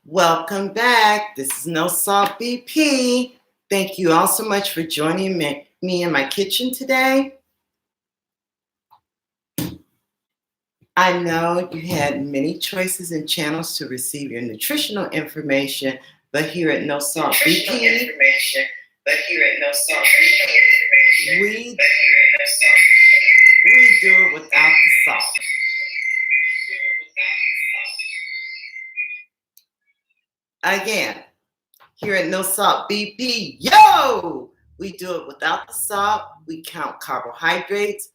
Welcome back. This is NoSaltBP. Thank you all so much for joining me in my kitchen today. I know you had many choices and channels to receive your nutritional information, but here at NoSaltBP, we do it without the salt. Again, here at NoSaltBP, we do it without the salt. We count carbohydrates.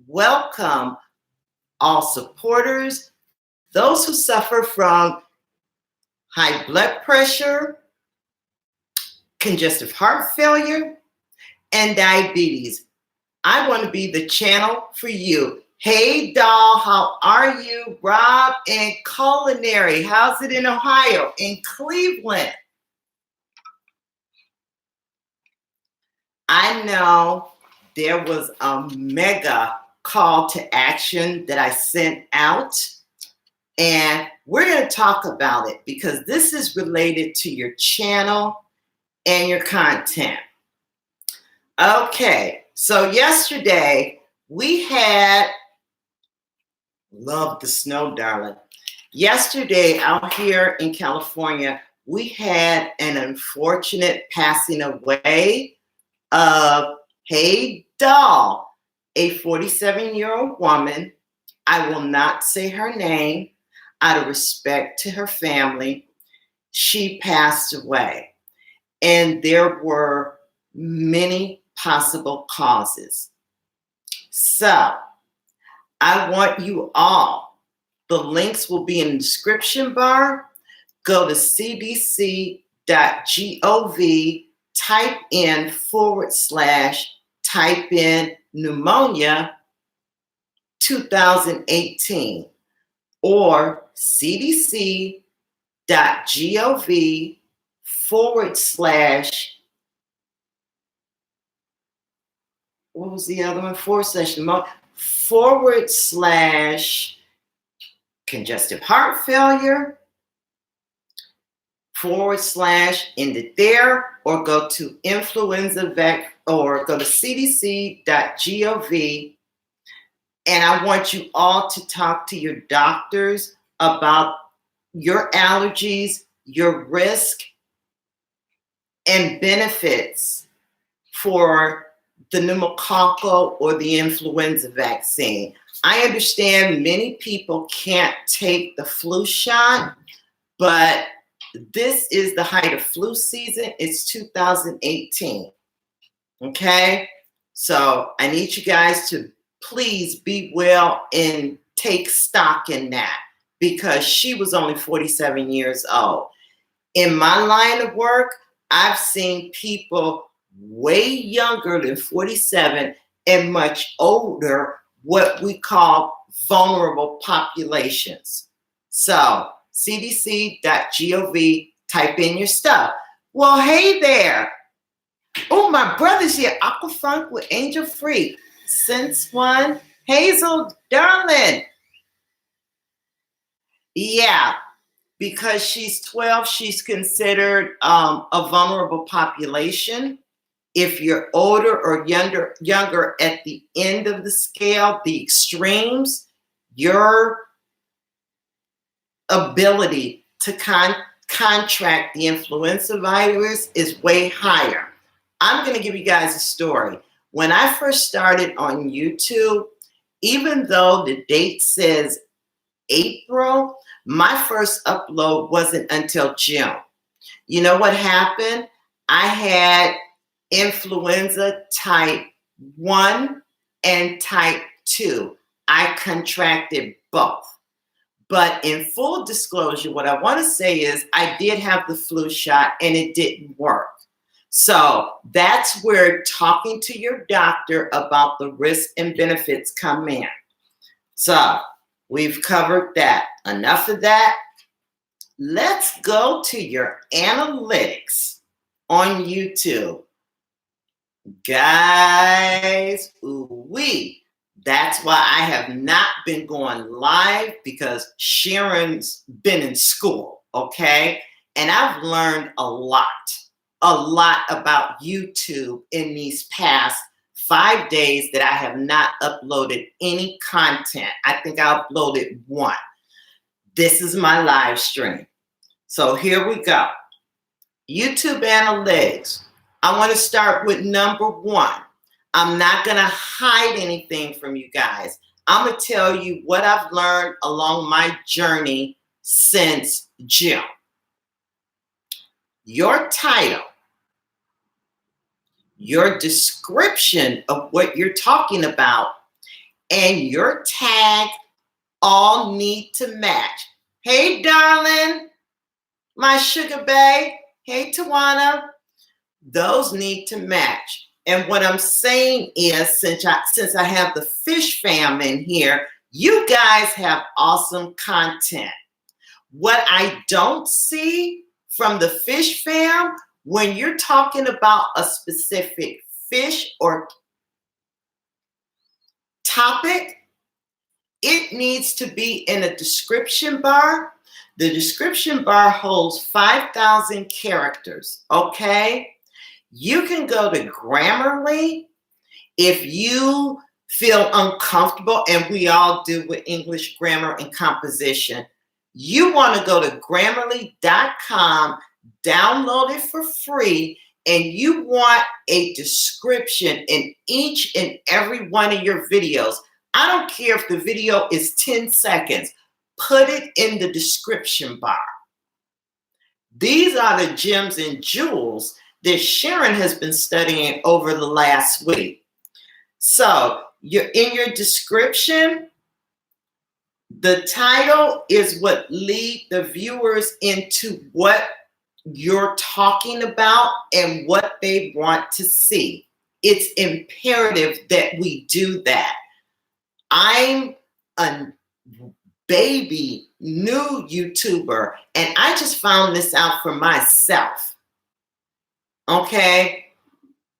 Welcome all supporters, those who suffer from high blood pressure, congestive heart failure, and diabetes. I want to be the channel for you. Hey, doll, how are you? Rob and Culinary. How's it in Ohio? In Cleveland? I know there was a mega call to action that I sent out, and we're going to talk about it because this is related to your channel and your content. Okay, so yesterday we had, love the snow, darling. Yesterday out here in California, we had an unfortunate passing away of, hey, doll, a 47-year-old woman. I will not say her name out of respect to her family. She passed away, and there were many possible causes. So I want you all, the links will be in the description bar. Go to cdc.gov, type in pneumonia 2018, or cdc.gov what was the other one? / congestive heart failure, / end it there, or go to influenza vec, or go to cdc.gov. And I want you all to talk to your doctors about your allergies, your risk, and benefits for the pneumococcal or the influenza vaccine. I understand many people can't take the flu shot, but this is the height of flu season. It's 2018. Okay? So I need you guys to please be well and take stock in that, because she was only 47 years old. In my line of work, I've seen people way younger than 47 and much older, what we call vulnerable populations. So cdc.gov, type in your stuff. Well, hey there. Oh, my brother's here. Aquafunk with Angel Free. Since one. Hazel, darling. Yeah, because she's 12, she's considered a vulnerable population. If you're older or younger at the end of the scale, the extremes, your ability to contract the influenza virus is way higher. I'm going to give you guys a story. When I first started on YouTube, even though the date says April, my first upload wasn't until June. You know what happened? I had influenza type 1 and type 2. I contracted both. But in full disclosure, what I want to say is I did have the flu shot and it didn't work. So that's where talking to your doctor about the risks and benefits come in. So we've covered that. Enough of that. Let's go to your analytics on YouTube. Guys, ooh-wee. That's why I have not been going live, because Sharon's been in school, okay? And I've learned a lot about YouTube in these past 5 days that I have not uploaded any content. I think I uploaded one. This is my live stream. So here we go. YouTube analytics. I want to start with number one. I'm not going to hide anything from you guys. I'm going to tell you what I've learned along my journey since June. Your title, your description of what you're talking about, and your tag all need to match. Hey, darling, my sugar babe. Hey, Tawana. Those need to match. And what I'm saying is, since I have the fish fam in here, you guys have awesome content. What I don't see from the fish fam, when you're talking about a specific fish or topic, it needs to be in a description bar. The description bar holds 5,000 characters, okay? You can go to Grammarly if you feel uncomfortable, and we all do with English grammar and composition. You want to go to Grammarly.com, download it for free, and you want a description in each and every one of your videos. I don't care if the video is 10 seconds. Put it in the description bar. These are the gems and jewels that Sharon has been studying over the last week. So you're in your description. The title is what leads the viewers into what you're talking about and what they want to see. It's imperative that we do that. I'm a baby new YouTuber, and I just found this out for myself. Okay?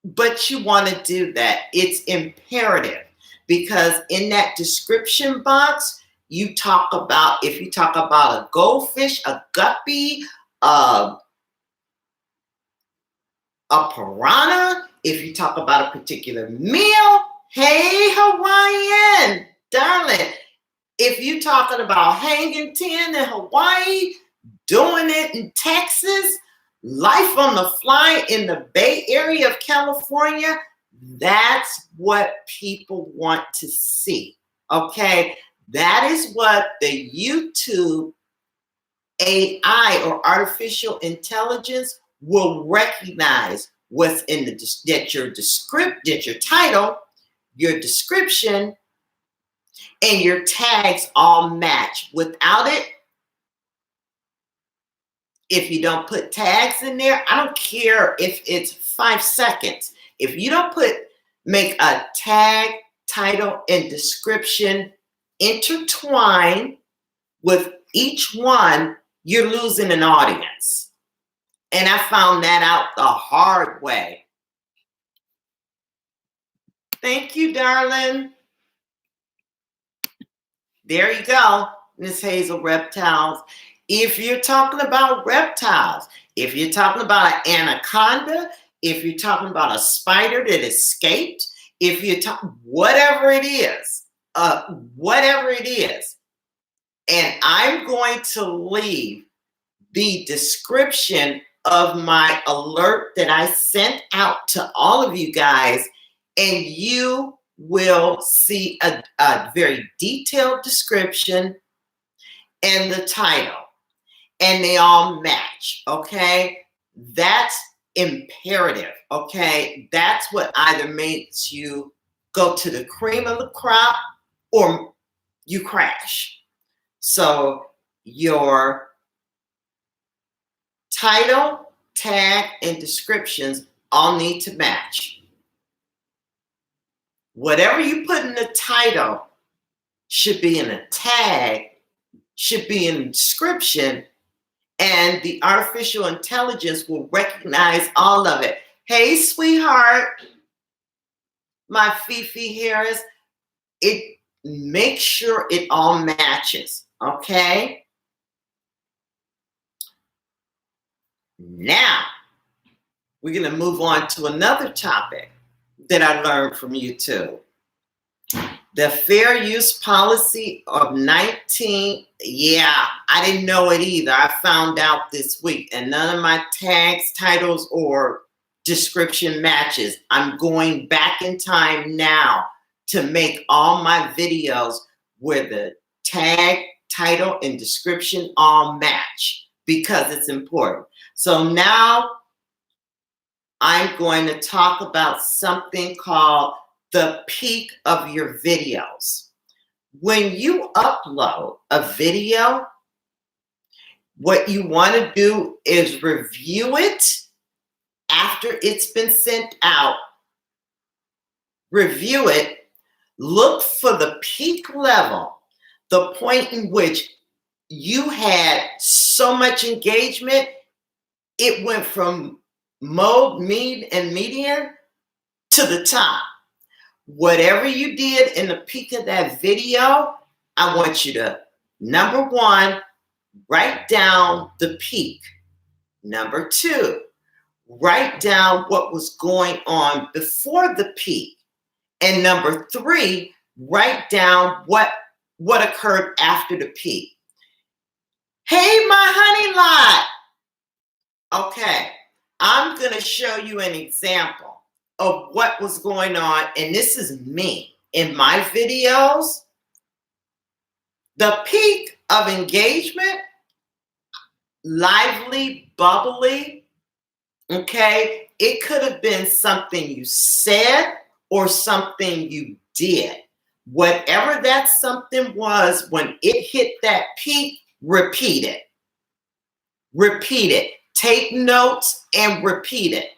But you want to do that. It's imperative, because in that description box, you talk about, if you talk about a goldfish, a guppy, a piranha, if you talk about a particular meal, hey, Hawaiian, darling. If you're talking about hanging 10 in Hawaii, doing it in Texas, life on the fly in the Bay Area of California, that's what people want to see, okay? That is what the YouTube AI or artificial intelligence will recognize what's in your title, your description, and your tags all match. Without it, if you don't put tags in there, I don't care if it's 5 seconds. If you don't make a tag, title, and description intertwine with each one, you're losing an audience. And I found that out the hard way. Thank you, darling. There you go, Miss Hazel, reptiles. If you're talking about reptiles, if you're talking about an anaconda, if you're talking about a spider that escaped, if you're talking, whatever it is, and I'm going to leave the description of my alert that I sent out to all of you guys, and you will see a very detailed description and the title, and they all match, okay? That's imperative, okay? That's what either makes you go to the cream of the crop or you crash. So your title, tag, and descriptions all need to match. Whatever you put in the title should be in a tag, should be in a description, and the artificial intelligence will recognize all of it. Hey, sweetheart, my Fifi Harris, it makes sure it all matches, okay? Now, we're going to move on to another topic that I learned from YouTube. The fair use policy of 19, yeah, I didn't know it either. I found out this week, and none of my tags, titles, or description matches. I'm going back in time now to make all my videos where the tag, title, and description all match because it's important. So now I'm going to talk about something called the peak of your videos. When you upload a video, what you want to do is review it after it's been sent out. Review it, look for the peak level, the point in which you had so much engagement, it went from mode, mean, and median to the top. Whatever you did in the peak of that video, I want you to, number one, write down the peak. Number two, write down what was going on before the peak. And number three, write down what occurred after the peak. Hey, my honey lot. Okay, I'm going to show you an example of what was going on, and this is me in my videos. The peak of engagement, lively, bubbly, okay? It could have been something you said or something you did. Whatever that something was, when it hit that peak, repeat it. Repeat it. Take notes and repeat it.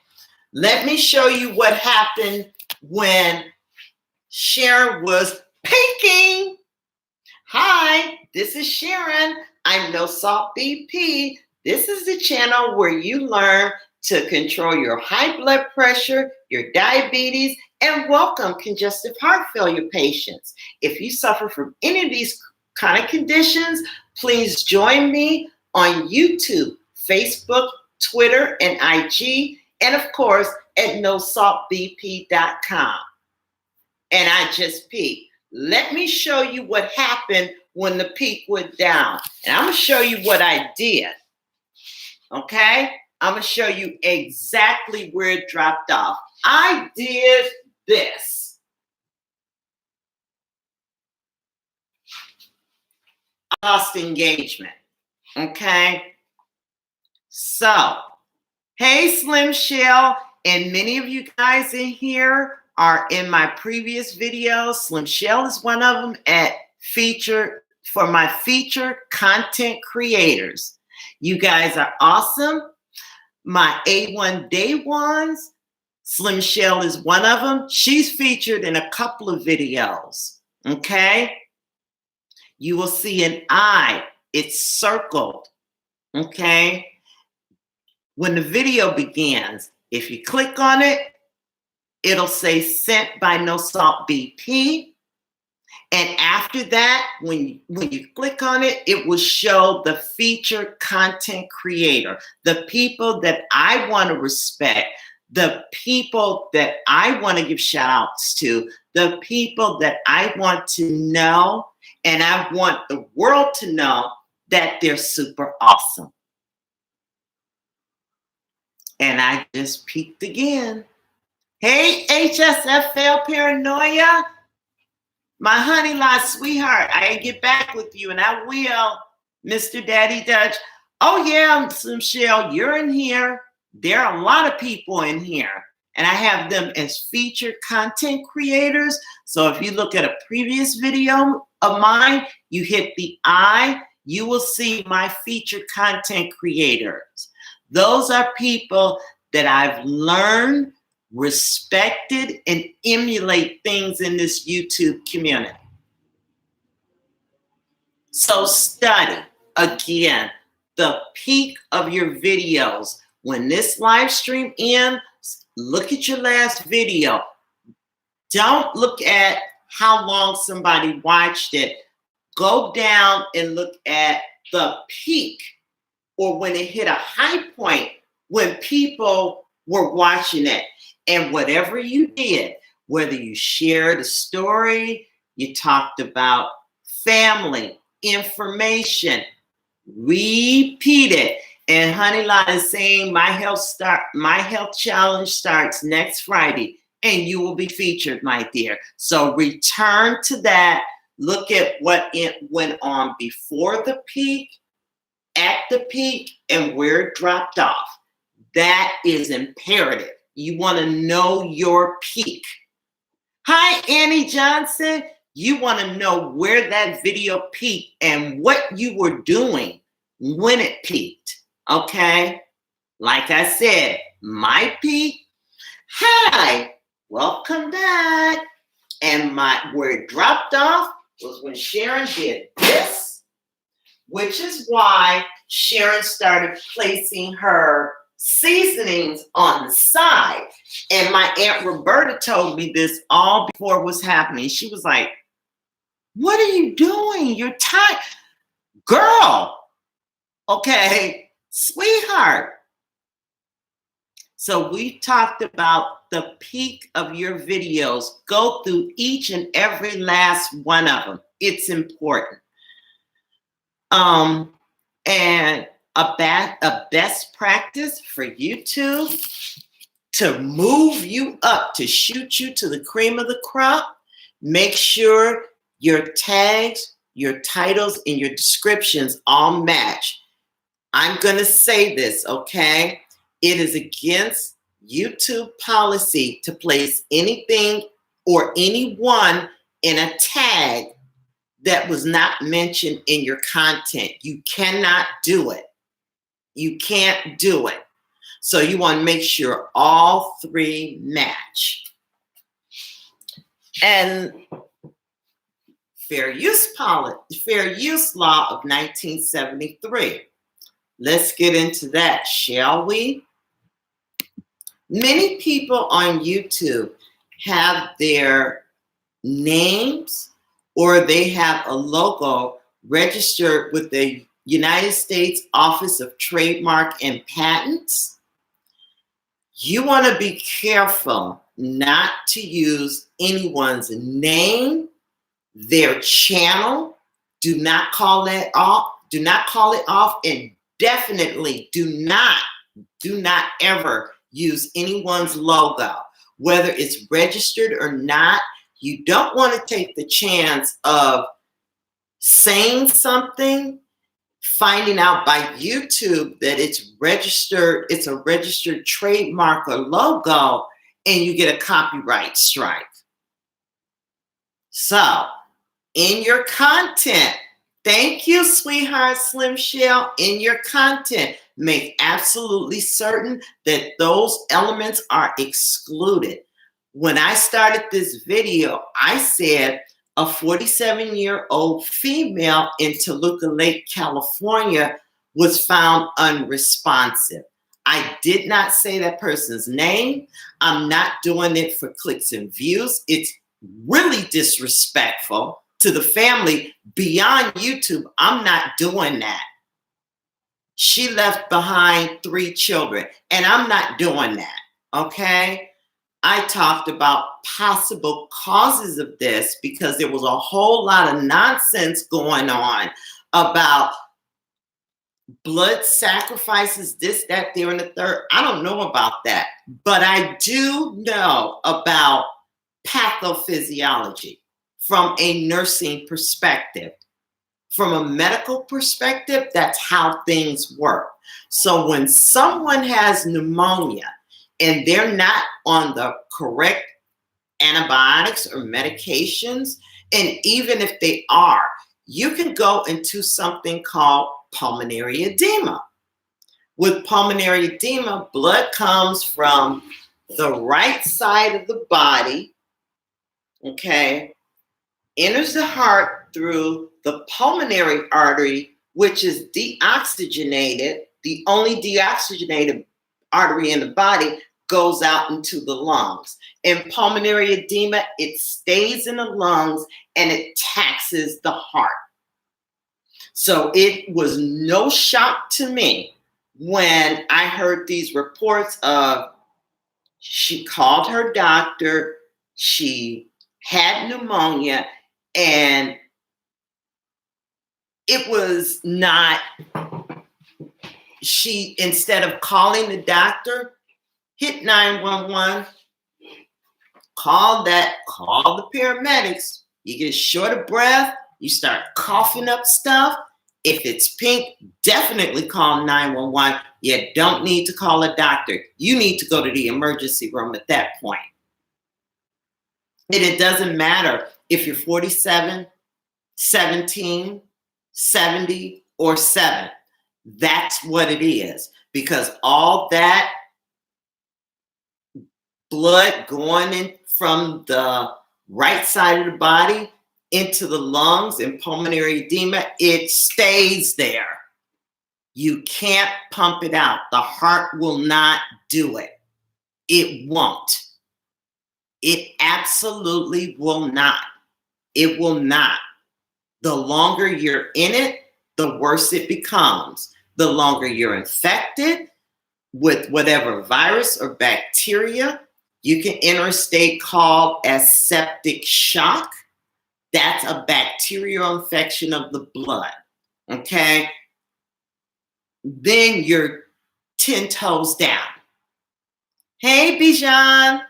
Let me show you what happened when Sharon was peaking. Hi, this is Sharon. I'm NoSaltBP. This is the channel where you learn to control your high blood pressure, your diabetes, and welcome congestive heart failure patients. If you suffer from any of these kind of conditions, please join me on YouTube, Facebook, Twitter, and IG. And of course, at NoSaltBP.com. And I just peaked. Let me show you what happened when the peak went down. And I'm going to show you what I did. Okay? I'm going to show you exactly where it dropped off. I did this. I lost engagement. Okay? So, hey, Slim Shell, and many of you guys in here are in my previous videos. Slim Shell is one of them for my featured content creators. You guys are awesome. My A1 Day Ones, Slim Shell is one of them. She's featured in a couple of videos, okay? You will see an eye. It's circled, okay? When the video begins, if you click on it, it'll say sent by NoSaltBP. And after that, when you click on it, it will show the featured content creator, the people that I want to respect, the people that I want to give shout outs to, the people that I want to know, and I want the world to know that they're super awesome. And I just peeked again. Hey, HSFL Paranoia. My honey lot sweetheart, I get back with you, and I will, Mr. Daddy Dutch. Oh, yeah, Slim Shell, you're in here. There are a lot of people in here, and I have them as featured content creators. So if you look at a previous video of mine, you hit the I, you will see my featured content creators. Those are people that I've learned, respected, and emulate things in this YouTube community. So study, again, the peak of your videos. When this live stream ends, look at your last video. Don't look at how long somebody watched it. Go down and look at the peak, or when it hit a high point when people were watching it. And whatever you did, whether you shared a story, you talked about family, information, repeat it. And Honeyline is saying my health challenge starts next Friday, and you will be featured, my dear. So return to that. Look at what it went on before the peak, at the peak, and where it dropped off. That is imperative. You want to know your peak. Hi, Annie Johnson. You want to know where that video peaked and what you were doing when it peaked. Okay? Like I said, my peak. Hi, welcome back. And where it dropped off was when Sharon did this, which is why Sharon started placing her seasonings on the side. And my Aunt Roberta told me this all before it was happening. She was like, what are you doing? You're tired. Girl, okay, sweetheart. So we talked about the peak of your videos. Go through each and every last one of them. It's important. And a best practice for YouTube to move you up, to shoot you to the cream of the crop, make sure your tags, your titles, and your descriptions all match. I'm going to say this, okay? It is against YouTube policy to place anything or anyone in a tag that was not mentioned in your content. You cannot do it. You can't do it. So you want to make sure all three match. And Fair Use Law of 1973. Let's get into that, shall we? Many people on YouTube have their names or they have a logo registered with the United States Office of Trademark and Patents. You want to be careful not to use anyone's name, their channel. Do not call it off. Do not call it off, and definitely do not ever use anyone's logo, whether it's registered or not. You don't want to take the chance of saying something, finding out by YouTube that it's a registered trademark or logo, and you get a copyright strike. So, in your content, thank you, sweetheart Slim Shell, in your content, make absolutely certain that those elements are excluded. When I started this video, I said a 47-year-old female in Toluca Lake, California was found unresponsive. I did not say that person's name. I'm not doing it for clicks and views. It's really disrespectful to the family beyond YouTube. I'm not doing that. She left behind 3 children, and I'm not doing that, okay? I talked about possible causes of this because there was a whole lot of nonsense going on about blood sacrifices, this, that, there, and the third. I don't know about that, but I do know about pathophysiology from a nursing perspective. From a medical perspective, that's how things work. So when someone has pneumonia and they're not on the correct antibiotics or medications, and even if they are, you can go into something called pulmonary edema. With pulmonary edema, blood comes from the right side of the body, okay, enters the heart through the pulmonary artery, which is deoxygenated. The only deoxygenated artery in the body goes out into the lungs. In pulmonary edema, it stays in the lungs and it taxes the heart. So it was no shock to me when I heard these reports of she called her doctor, she had pneumonia, and it was not, she, instead of calling the doctor, hit 911, call the paramedics. You get short of breath, you start coughing up stuff. If it's pink, definitely call 911. You don't need to call a doctor. You need to go to the emergency room at that point. And it doesn't matter if you're 47, 17, 70, or 7. That's what it is. Because all that blood going in from the right side of the body into the lungs and pulmonary edema, it stays there. You can't pump it out. The heart will not do it. It won't. It absolutely will not. It will not. The longer you're in it, the worse it becomes. The longer you're infected with whatever virus or bacteria, you can enter a state called as septic shock. That's a bacterial infection of the blood. Okay? Then you're 10 toes down. Hey, Bijan.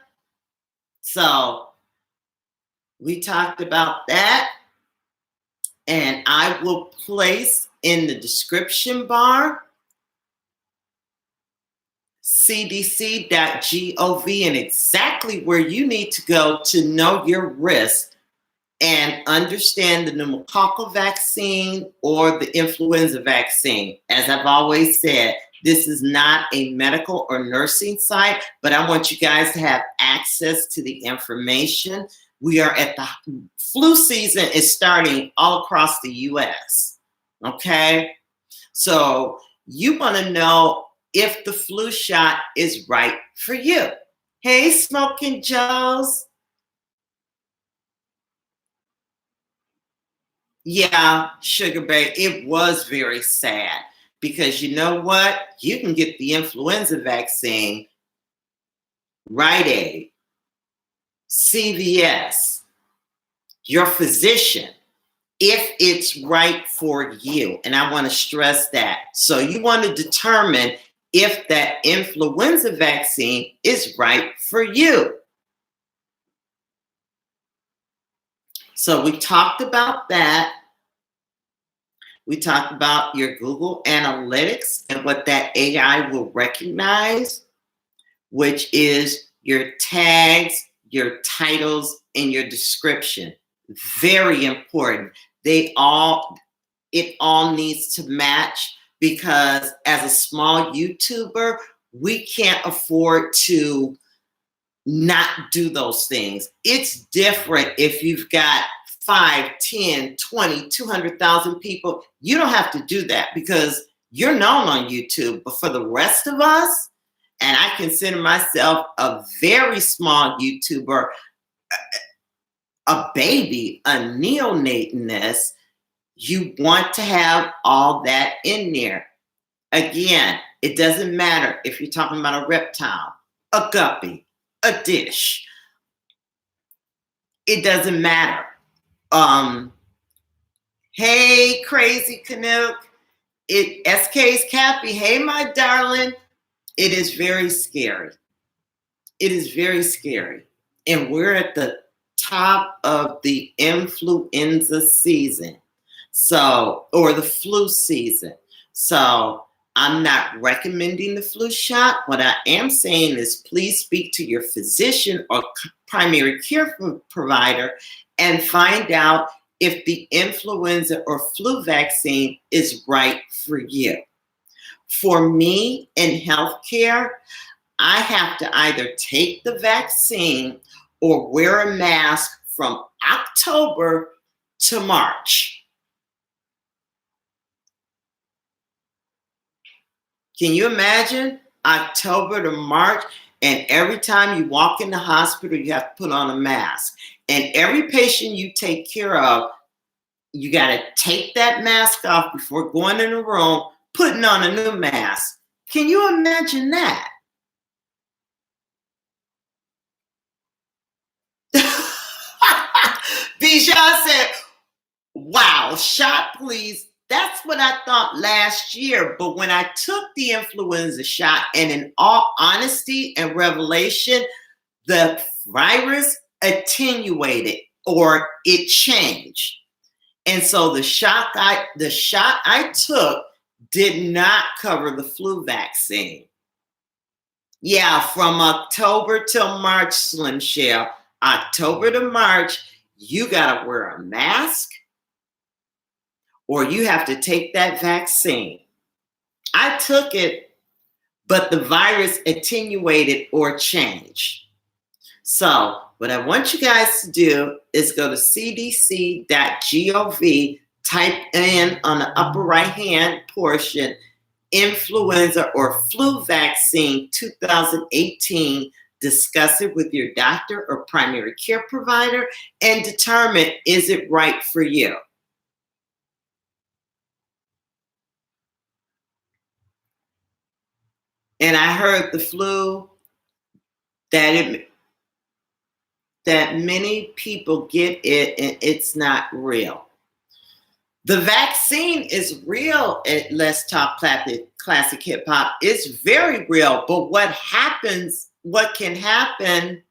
So we talked about that. And I will place in the description bar cdc.gov and exactly where you need to go to know your risk and understand the pneumococcal vaccine or the influenza vaccine. As I've always said, this is not a medical or nursing site, but I want you guys to have access to the information. We are at the flu season is starting all across the US. Okay? So you want to know if the flu shot is right for you. Hey, Smoking Joes. Yeah, Sugar Bear, it was very sad because you know what? You can get the influenza vaccine, Rite Aid, CVS, your physician, if it's right for you. And I want to stress that. So you want to determine if that influenza vaccine is right for you. So we talked about that. We talked about your Google Analytics and what that AI will recognize, which is your tags, your titles, and your description. Very important. It all needs to match because as a small YouTuber, we can't afford to not do those things. It's different if you've got 5, 10, 20, 200,000 people. You don't have to do that because you're known on YouTube. But for the rest of us, and I consider myself a very small YouTuber, a baby, a neonate in this, you want to have all that in there. Again, it doesn't matter if you're talking about a reptile, a guppy, a dish. It doesn't matter. Hey, Crazy Canuck. SK's Cappy. Hey, my darling. It is very scary. It is very scary. And we're at the top of the influenza season. So, or the flu season. So I'm not recommending the flu shot. What I am saying is please speak to your physician or primary care provider and find out if the influenza or flu vaccine is right for you. For me in healthcare, I have to either take the vaccine or wear a mask from October to March. Can you imagine October to March? And every time you walk in the hospital, you have to put on a mask. And every patient you take care of, you got to take that mask off before going in the room, putting on a new mask. Can you imagine that? Bijan said, wow, shot please. That's what I thought last year. But when I took the influenza shot, and in all honesty and revelation, the virus attenuated or it changed. And so the shot I took did not cover the flu vaccine. Yeah, from October till March, Slim Shell. October to March, you got to wear a mask or you have to take that vaccine. I took it, but the virus attenuated or changed. So what I want you guys to do is go to cdc.gov, type in on the upper right-hand portion, influenza or flu vaccine 2018, discuss it with your doctor or primary care provider, and determine, is it right for you? And I heard the flu that many people get it and it's not real. The vaccine is real at Let's Talk Classic Hip Hop. It's very real, but what can happen,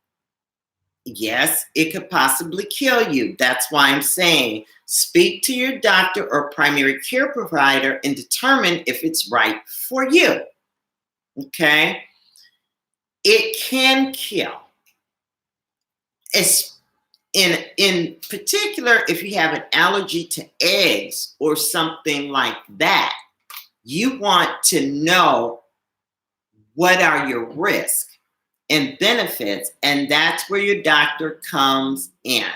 yes, it could possibly kill you. That's why I'm saying speak to your doctor or primary care provider and determine if it's right for you. Okay? It can kill. It's in particular, if you have an allergy to eggs or something like that, you want to know what are your risks and benefits, and that's where your doctor comes in.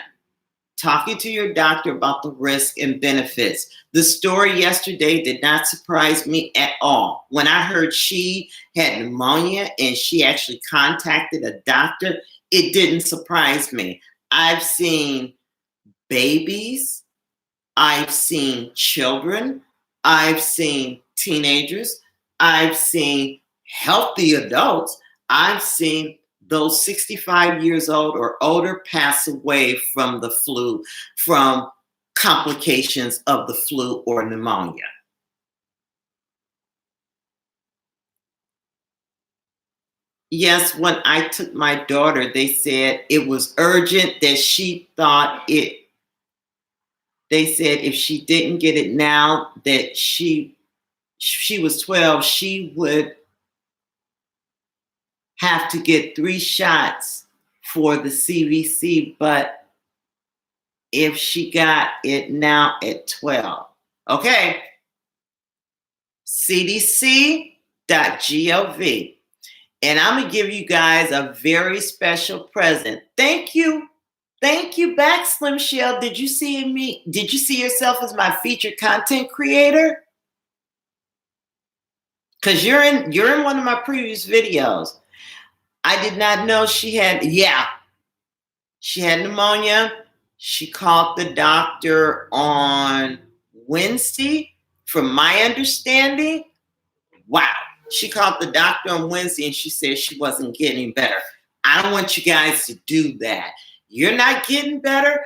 Talking to your doctor about the risk and benefits. The story yesterday did not surprise me at all. When I heard she had pneumonia and she actually contacted a doctor, it didn't surprise me. I've seen babies, I've seen children, I've seen teenagers, I've seen healthy adults, I've seen those 65 years old or older pass away from the flu, from complications of the flu or pneumonia. Yes, when I took my daughter, they said it was urgent, that she thought it, they said if she didn't get it now, that she was 12, she would have to get 3 shots for the CVC, but if she got it now at 12. Okay. cdc.gov. And I'm going to give you guys a very special present. Thank you. Thank you back, Slim Shell. Did you see me? Did you see yourself as my featured content creator? Because you're in one of my previous videos. I did not know she had pneumonia. She called the doctor on Wednesday. From my understanding, wow. She called the doctor on Wednesday and she said she wasn't getting better. I don't want you guys to do that. You're not getting better.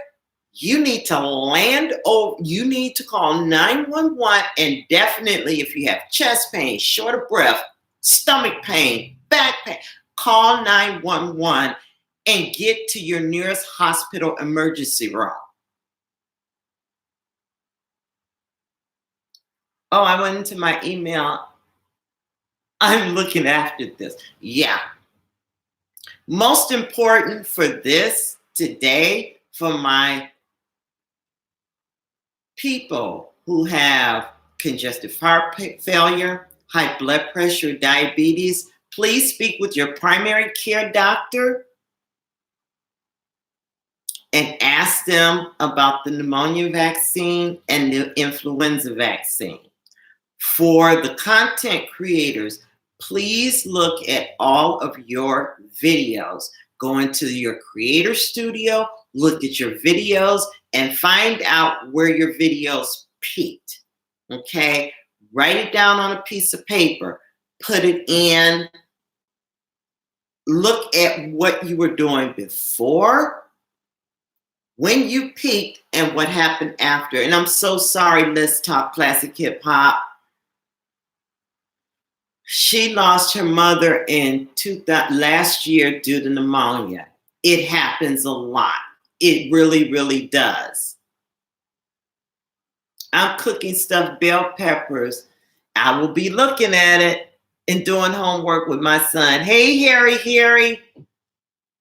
You need to you need to call 911, and definitely if you have chest pain, short of breath, stomach pain, back pain, call 911 and get to your nearest hospital emergency room. Oh, I went into my email. I'm looking after this. Yeah. Most important for this today, for my people who have congestive heart failure, high blood pressure, diabetes, please speak with your primary care doctor and ask them about the pneumonia vaccine and the influenza vaccine. For the content creators, please look at all of your videos. Go into your creator studio, look at your videos, and find out where your videos peaked. Okay? Write it down on a piece of paper. put it in, look at what you were doing before, when you peaked, and what happened after. And I'm so sorry, Let's Talk Classic Hip Hop. She lost her mother in last year due to pneumonia. It happens a lot. It really, really does. I'm cooking stuffed bell peppers. I will be looking at it and doing homework with my son. Hey, Harry.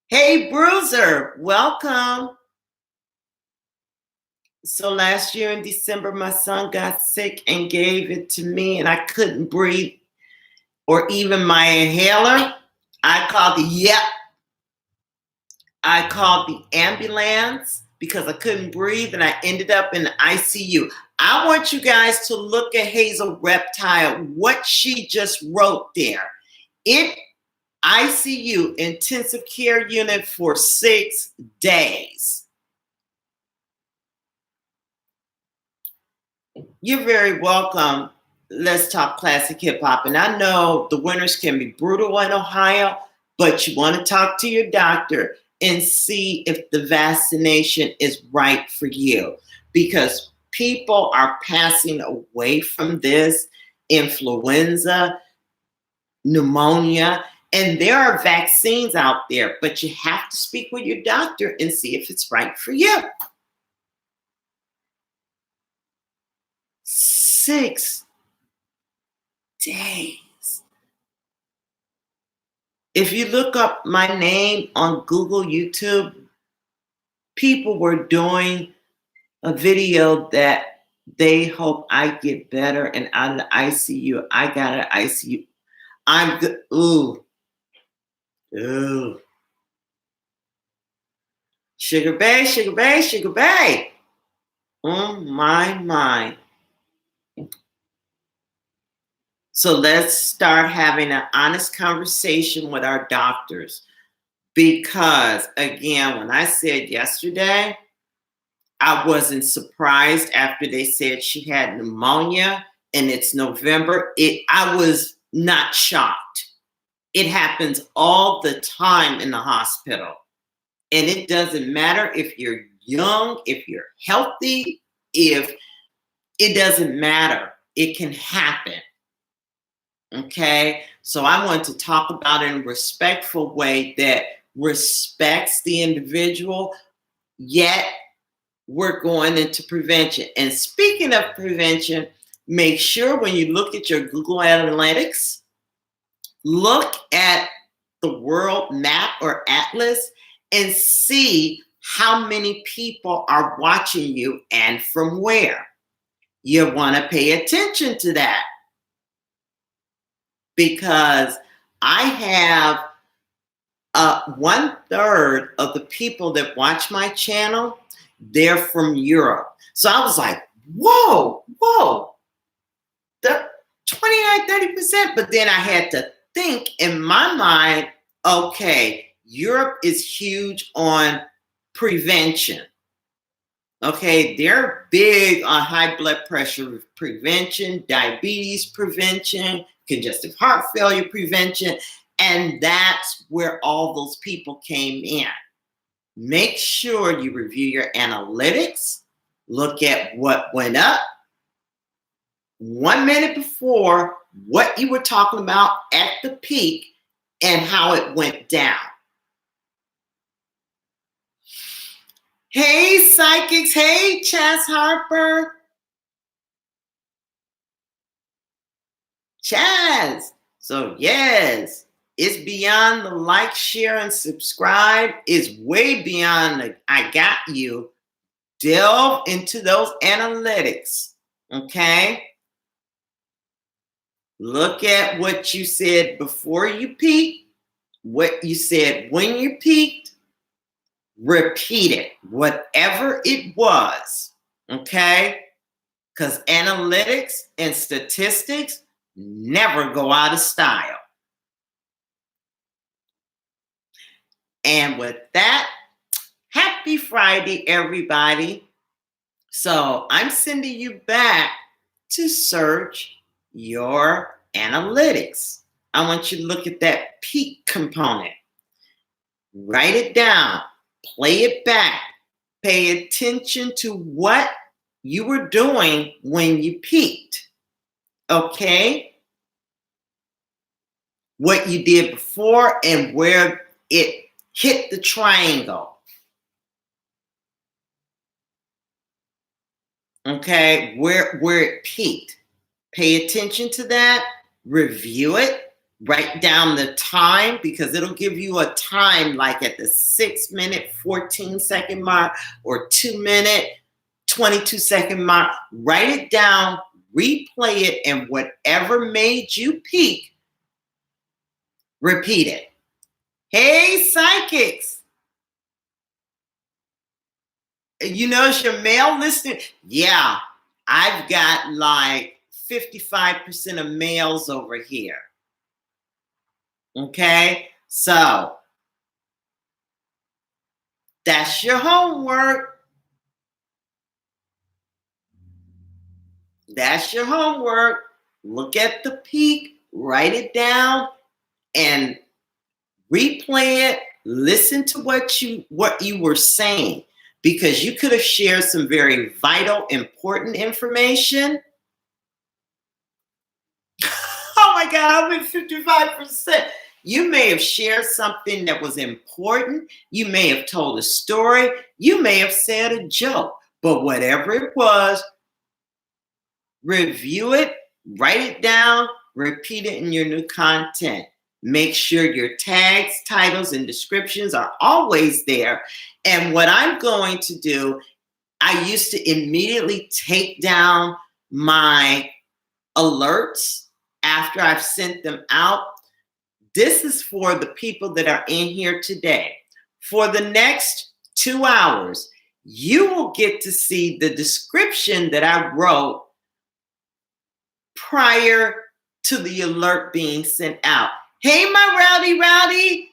Hey, Bruiser, welcome. So last year in December, my son got sick and gave it to me, and I couldn't breathe or even my inhaler. I called the ambulance because I couldn't breathe, and I ended up in the ICU. I want you guys to look at Hazel Reptile, what she just wrote there. ICU, intensive care unit for 6 days. You're very welcome. Let's Talk Classic Hip Hop. And I know the winters can be brutal in Ohio, but you want to talk to your doctor and see if the vaccination is right for you, because people are passing away from this influenza, pneumonia, and there are vaccines out there, but you have to speak with your doctor and see if it's right for you. 6 days. If you look up my name on Google, YouTube, people were doing a video that they hope I get better and out of the ICU. I got an ICU. I'm good. Ooh. Sugar Bay. Oh my. So let's start having an honest conversation with our doctors. Because again, when I said yesterday, I wasn't surprised after they said she had pneumonia and it's November. I was not shocked. It happens all the time in the hospital. And it doesn't matter if you're young, if you're healthy, it doesn't matter. It can happen. Okay? So I want to talk about it in a respectful way that respects the individual, yet we're going into prevention. And speaking of prevention, make sure when you look at your Google Analytics, look at the world map or atlas and see how many people are watching you and from where. You want to pay attention to that, because I have 1/3 of the people that watch my channel, they're from Europe. So I was like, whoa, the 29-30%. But then I had to think in my mind, okay, Europe is huge on prevention. Okay, they're big on high blood pressure prevention, diabetes prevention, congestive heart failure prevention, and that's where all those people came in. Make sure you review your analytics, look at what went up 1 minute before, what you were talking about at the peak, and how it went down. Hey, psychics. Hey, Chaz Harper. Chaz. So, yes, it's beyond the like, share, and subscribe. It's way beyond the I got you. Delve into those analytics. Okay? Look at what you said before you peaked, what you said when you peaked. Repeat it, whatever it was, okay? Because analytics and statistics never go out of style. And with that, happy Friday, everybody. So I'm sending you back to search your analytics. I want you to look at that peak component. Write it down. Play it back. Pay attention to what you were doing when you peaked. Okay? What you did before and where it hit the triangle. Okay? Where it peaked. Pay attention to that. Review it. Write down the time, because it'll give you a time like at the 6-minute, 14-second mark or 2-minute, 22-second mark. Write it down, replay it, and whatever made you peak, repeat it. Hey, psychics. You notice your male listener? Yeah, I've got like 55% of males over here. Okay, so that's your homework. That's your homework. Look at the peak, write it down, and replay it. Listen to what you were saying, because you could have shared some very vital, important information. Oh my God, I'm at 55%. You may have shared something that was important. You may have told a story. You may have said a joke. But whatever it was, review it, write it down, repeat it in your new content. Make sure your tags, titles, and descriptions are always there. And what I'm going to do, I used to immediately take down my alerts after I've sent them out. This is for the people that are in here today. For the next 2 hours, you will get to see the description that I wrote prior to the alert being sent out. Hey, my rowdy,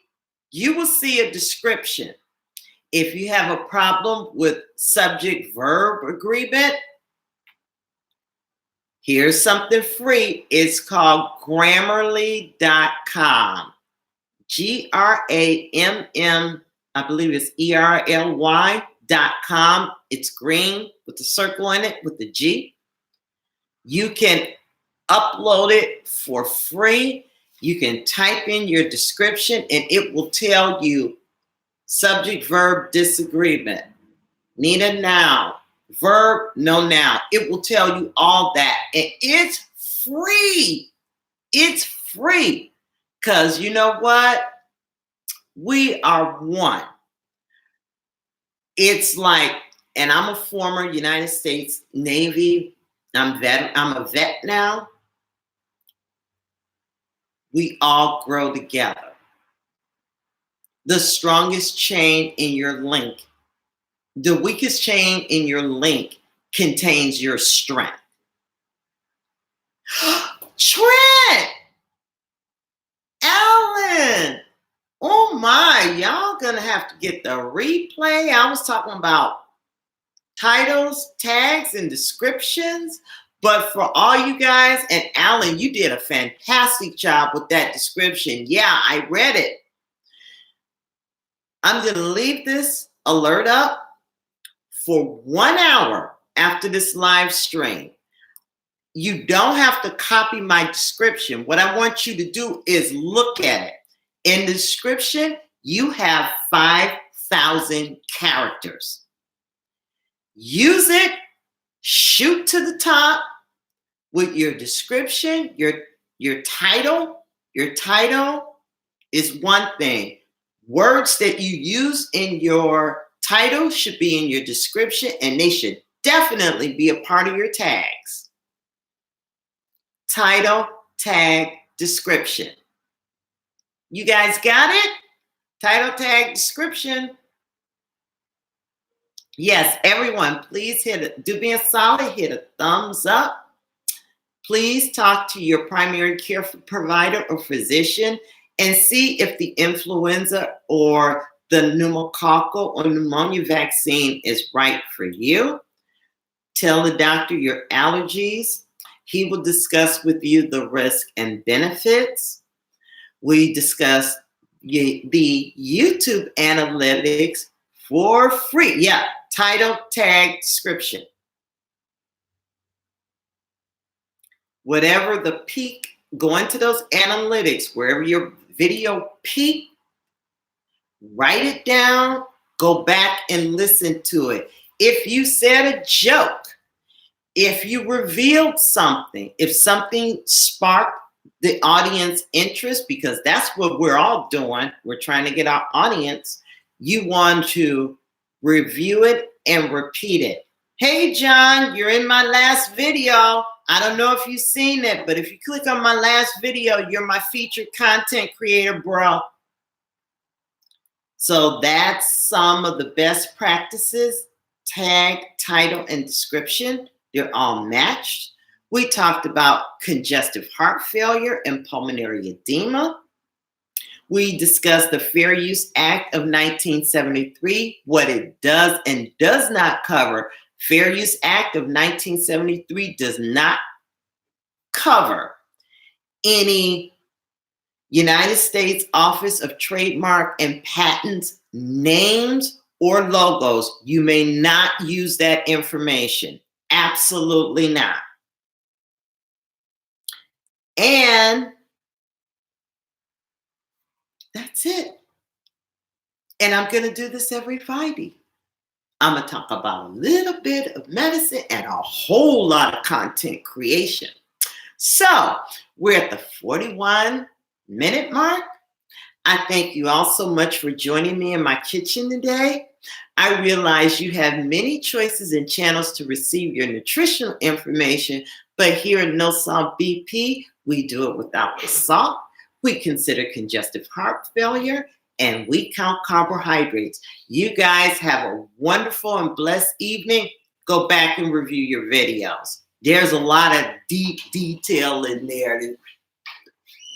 you will see a description. If you have a problem with subject-verb agreement, here's something free. It's called Grammarly.com. Gramm, I believe it's ERLY.com. It's green with a circle in it with the G. You can upload it for free. You can type in your description and it will tell you subject, verb, disagreement. Need a noun. Verb, no noun. It will tell you all that. And it's free. It's free. Because you know what? We are one. It's like, and I'm a former United States Navy. I'm a vet now. We all grow together. The strongest chain in your link, the weakest chain in your link contains your strength. Trent! Alan! Oh my, y'all gonna have to get the replay. I was talking about titles, tags, and descriptions. But for all you guys, and Alan, you did a fantastic job with that description. Yeah, I read it. I'm going to leave this alert up for 1 hour after this live stream. You don't have to copy my description. What I want you to do is look at it. In the description, you have 5,000 characters. Use it. Shoot to the top with your description, your title. Your title is one thing. Words that you use in your title should be in your description, and they should definitely be a part of your tags. Title, tag, description. You guys got it? Title, tag, description. Yes, everyone, please do me a solid, hit a thumbs up. Please talk to your primary care provider or physician and see if the influenza or the pneumococcal or pneumonia vaccine is right for you. Tell the doctor your allergies. He will discuss with you the risk and benefits. We discussed the YouTube analytics for free. Yeah, title, tag, description. Whatever the peak, go into those analytics, wherever your video peak, write it down, go back and listen to it. If you said a joke, if you revealed something, if something sparked the audience interest, because that's what we're all doing, we're trying to get our audience, you want to review it and repeat it. Hey, John, you're in my last video. I don't know if you've seen it, but if you click on my last video, you're my featured content creator, bro. So that's some of the best practices: tag, title, and description. They're all matched. We talked about congestive heart failure and pulmonary edema. We discussed the Fair Use Act of 1973, what it does and does not cover. Fair Use Act of 1973 does not cover any United States Office of Trademark and Patents names or logos. You may not use that information. Absolutely not. And that's it. And I'm going to do this every Friday. I'm going to talk about a little bit of medicine and a whole lot of content creation. So we're at the 41-minute mark. I thank you all so much for joining me in my kitchen today. I realize you have many choices and channels to receive your nutritional information, but here at NoSaltBP, we do it without the salt. We consider congestive heart failure, and we count carbohydrates. You guys have a wonderful and blessed evening. Go back and review your videos. There's a lot of deep detail in there that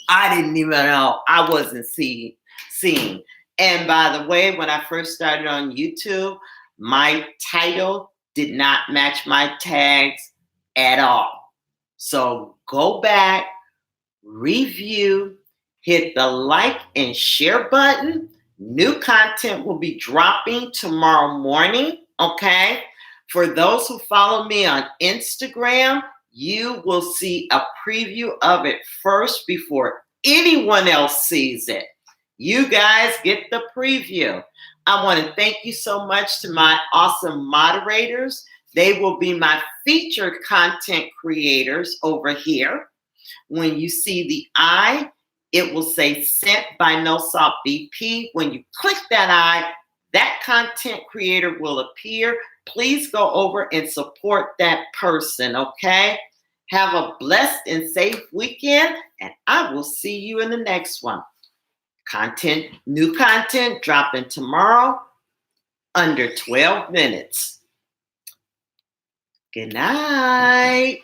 I didn't even know I wasn't seeing. And by the way, when I first started on YouTube, my title did not match my tags at all. So go back, review, hit the like and share button. New content will be dropping tomorrow morning, okay? For those who follow me on Instagram, you will see a preview of it first before anyone else sees it. You guys get the preview. I want to thank you so much to my awesome moderators. They will be my featured content creators over here. When you see the eye, it will say sent by NoSaltBP. When you click that eye, that content creator will appear. Please go over and support that person, okay? Have a blessed and safe weekend, and I will see you in the next one. New content dropping tomorrow under 12 minutes. Good night.